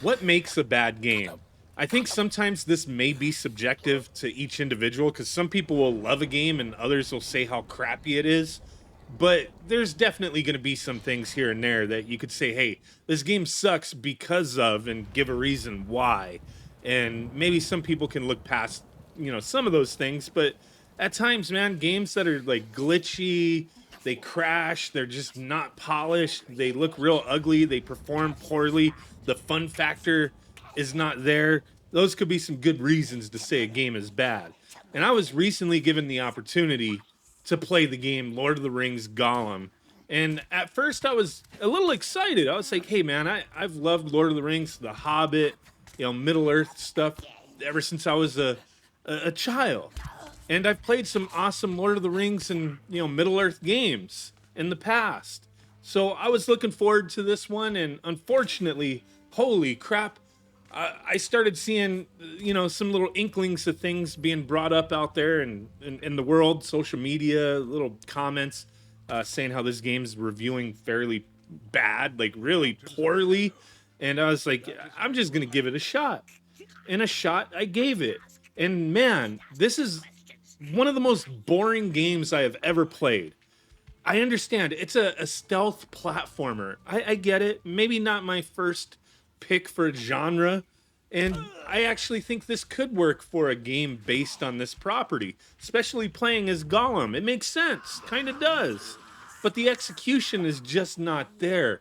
What makes a bad game? I think sometimes this may be subjective to each individual because some people will love a game and others will say how crappy it is. But there's definitely going to be some things here and there that you could say, hey, this game sucks because of, and give a reason why. And maybe some people can look past, some of those things. But at times, man, games that are like glitchy, they crash, they're just not polished, they look real ugly, they perform poorly, the fun factor is not there. Those could be some good reasons to say a game is bad. And I was recently given the opportunity to play the game Lord of the Rings Gollum. And at first I was a little excited. I was like, hey man, I've loved Lord of the Rings, The Hobbit, Middle Earth stuff ever since I was a child. And I've played some awesome Lord of the Rings and Middle Earth games in the past. So I was looking forward to this one, and unfortunately, holy crap, I started seeing some little inklings of things being brought up out there in the world, social media, little comments saying how this game's reviewing fairly bad, like really poorly. And I was like, I'm just gonna give it a shot. And a shot I gave it. And man, this is one of the most boring games I have ever played. I understand it's a stealth platformer. I get it. Maybe not my first pick for genre. And I actually think this could work for a game based on this property, especially playing as Gollum. It makes sense, kind of does. But the execution is just not there.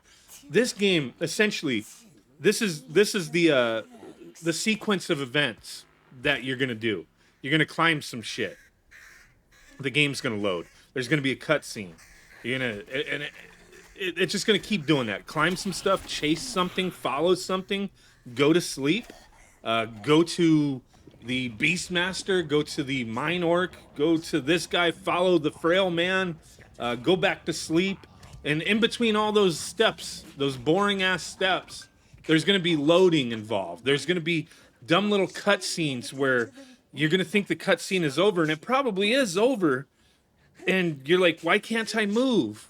This game, essentially, this is the sequence of events that you're gonna do. You're gonna climb some shit. The game's gonna load. There's gonna be a cutscene. You're gonna and it's just gonna keep doing that. Climb some stuff, chase something, follow something, go to sleep, go to the Beastmaster, go to the Mine Orc, go to this guy, follow the Frail Man, go back to sleep, and in between all those steps, those boring ass steps, there's gonna be loading involved. There's gonna be dumb little cutscenes where you're gonna think the cutscene is over, and it probably is over, and you're like, why can't I move?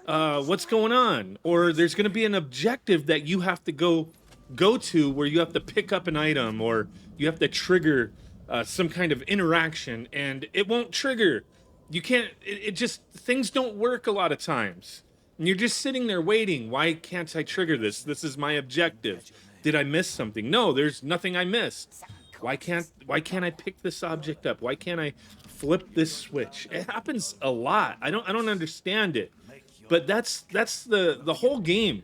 What's going on? Or there's going to be an objective that you have to go to where you have to pick up an item, or you have to trigger some kind of interaction, and it won't trigger. You can't. It just, things don't work a lot of times, and you're just sitting there waiting. Why can't I trigger this? This is my objective. Did I miss something? No, there's nothing I missed. Why can't I pick this object up? Why can't I flip this switch? It happens a lot. I don't understand it. But that's the whole game.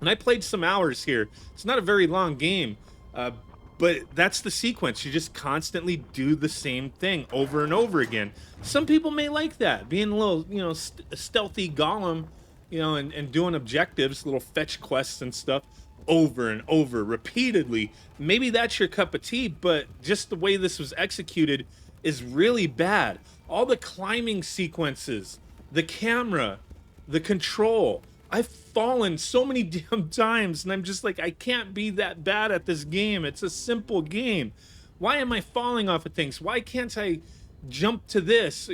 And I played some hours here. It's not a very long game. But that's the sequence. You just constantly do the same thing over and over again. Some people may like that, being a little, stealthy Gollum, and doing objectives, little fetch quests and stuff over and over repeatedly. Maybe that's your cup of tea, but just the way this was executed is really bad. All the climbing sequences, the camera, the control. I've fallen so many damn times, and I'm just like, I can't be that bad at this game. It's a simple game. Why am I falling off of things? Why can't I jump to this?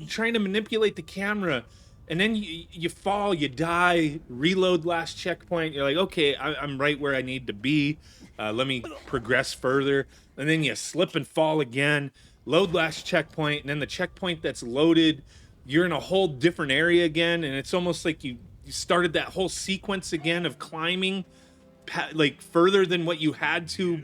Trying to manipulate the camera, and then you fall, you die, reload last checkpoint. You're like, okay, I'm right where I need to be. Let me progress further. And then you slip and fall again, load last checkpoint, and then the checkpoint that's loaded, you're in a whole different area again, and it's almost like you started that whole sequence again of climbing like further than what you had to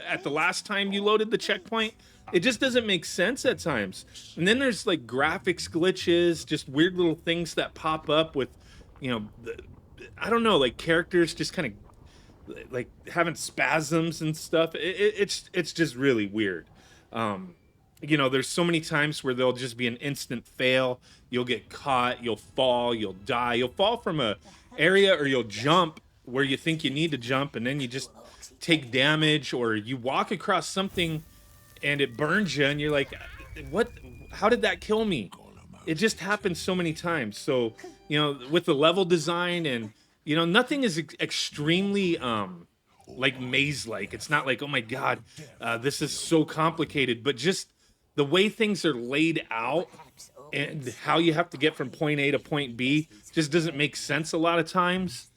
at the last time you loaded the checkpoint. It just doesn't make sense at times. And then there's like graphics glitches, just weird little things that pop up with, I don't know, like characters just kind of like having spasms and stuff. It's just really weird. There's so many times where there'll just be an instant fail. You'll get caught, you'll fall, you'll die. You'll fall from a area, or you'll jump where you think you need to jump, and then you just take damage, or you walk across something and it burns you, and you're like, what? How did that kill me? It just happens so many times. So, with the level design, and nothing is extremely like maze-like. It's not like, oh my god, this is so complicated, but just the way things are laid out and how you have to get from point A to point B just doesn't make sense a lot of times.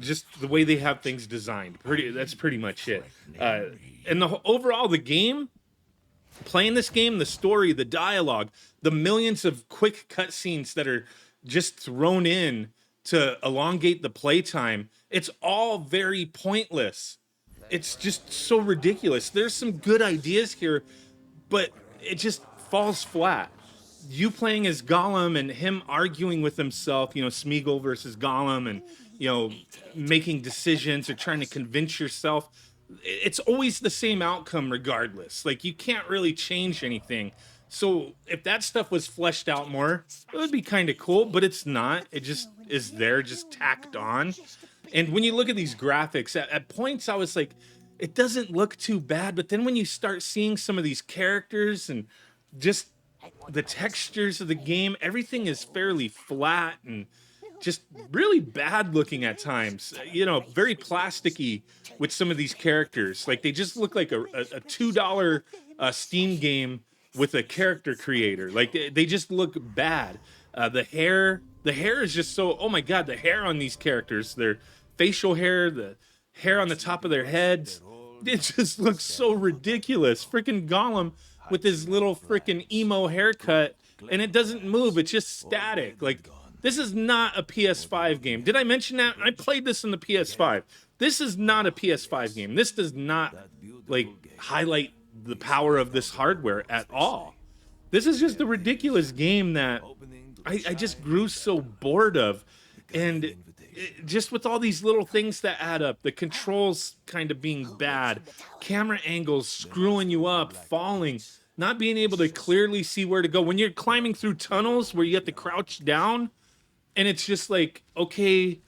Just the way they have things designed. That's pretty much it. Uh, and overall, the game, playing this game, the story, the dialogue, the millions of quick cutscenes that are just thrown in to elongate the playtime, it's all very pointless. It's just so ridiculous. There's some good ideas here, but it just falls flat. You playing as Gollum and him arguing with himself, Smeagol versus Gollum, and making decisions or trying to convince yourself. It's always the same outcome regardless. Like, you can't really change anything. So if that stuff was fleshed out more, it would be kind of cool, but it's not. It just is there, just tacked on. And when you look at these graphics, at points I was like, it doesn't look too bad. But then when you start seeing some of these characters and just the textures of the game, everything is fairly flat and just really bad looking at times. Very plasticky with some of these characters. Like, they just look like a $2 Steam game with a character creator. Like, they just look bad. The hair is just so, oh my God, the hair on these characters, their facial hair, the hair on the top of their heads, it just looks so ridiculous. Freaking Gollum with his little freaking emo haircut, and it doesn't move. It's just static. Like, this is not a PS5 game. Did I mention that? I played this in the PS5. This is not a PS5 game. This does not, like, highlight the power of this hardware at all. This is just a ridiculous game that I just grew so bored of. And just with all these little things that add up, the controls kind of being bad, camera angles screwing you up, falling, not being able to clearly see where to go. When you're climbing through tunnels where you have to crouch down, and it's just like, okay,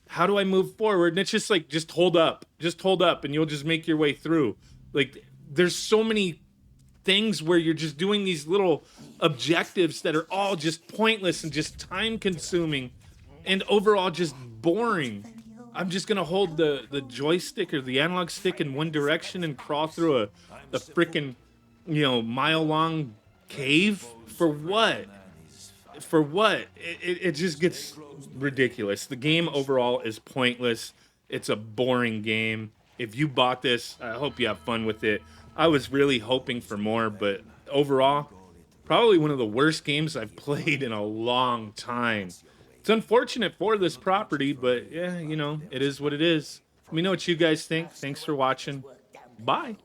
how do I move forward? And it's just like, just hold up, and you'll just make your way through. Like, there's so many things where you're just doing these little objectives that are all just pointless and just time consuming and overall just boring. I'm just gonna hold the joystick or the analog stick in one direction and crawl through a freaking mile long cave for what? For what? It just gets ridiculous. The game overall is pointless. It's a boring game. If you bought this, I hope you have fun with it. I was really hoping for more, but overall, probably one of the worst games I've played in a long time. It's unfortunate for this property, but yeah, it is what it is. Let me know what you guys think. Thanks for watching. Bye.